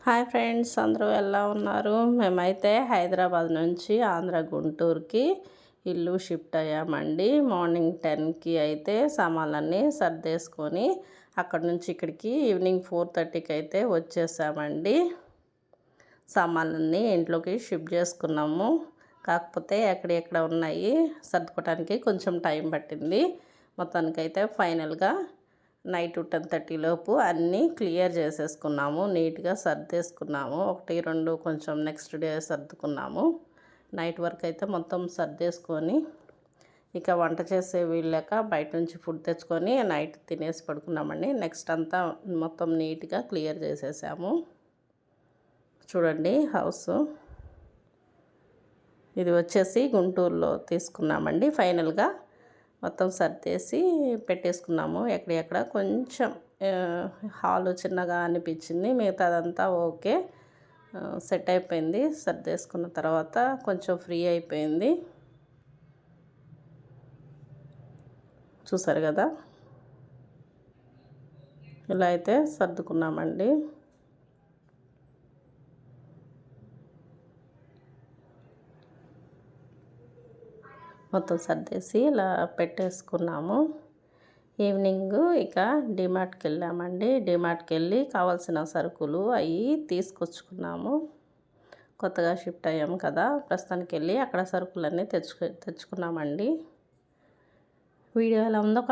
Hi friends, అందరూ ఎలా ఉన్నారు? మేమైతే హైదరాబాద్ నుంచి ఆంధ్ర గుంటూరుకి ఇల్లు షిఫ్ట్ అయ్యామండి. మార్నింగ్ 10కి అయితే సామాన్లన్నీ సర్దేసుకొని అక్కడ నుంచి ఇక్కడికి ఈవినింగ్ 4:30కి అయితే వచ్చేసామండి. సామాన్లన్నీ ఇంట్లోకి షిఫ్ట్ చేసుకున్నాము. కాకపోతే ఎక్కడెక్కడ ఉన్నాయి సర్దుకోవడానికి కొంచెం టైం పట్టింది. మొత్తానికైతే ఫైనల్గా నైట్ 10:30 లోపు అన్నీ క్లియర్ చేసేసుకున్నాము. నీట్గా సర్దేసుకున్నాము. 1, 2 కొంచెం నెక్స్ట్ డే సర్దుకున్నాము. నైట్ వరకు అయితే మొత్తం సర్దేసుకొని ఇక వంట చేసే వీళ్ళక బయట నుంచి ఫుడ్ తెచ్చుకొని నైట్ తినేసి పడుకున్నామండి. నెక్స్ట్ అంతా మొత్తం నీట్గా క్లియర్ చేసేసాము. చూడండి హౌస్ ఇది వచ్చేసి గుంటూరులో తీసుకున్నామండి. ఫైనల్గా మొత్తం సర్దేసి పెట్టేసుకున్నాము. ఎక్కడెక్కడ కొంచెం హాల్ చిన్నగా అనిపించింది, మిగతాదంతా ఓకే సెట్ అయిపోయింది. సర్దేసుకున్న తర్వాత కొంచెం ఫ్రీ అయిపోయింది. చూసారు కదా, ఇలా అయితే సర్దుకున్నామండి. మొత్తం సర్దేసి ఇలా పెట్టేసుకున్నాము. ఈవినింగ్ ఇక డిమార్ట్కి వెళ్ళామండి. డిమార్ట్కి వెళ్ళి కావాల్సిన సరుకులు అవి తీసుకొచ్చుకున్నాము. కొత్తగా షిఫ్ట్ అయ్యాము కదా, ప్రస్తుతానికి వెళ్ళి అక్కడ సరుకులన్నీ తెచ్చుకున్నామండి. వీడియో ఎలా ఉందో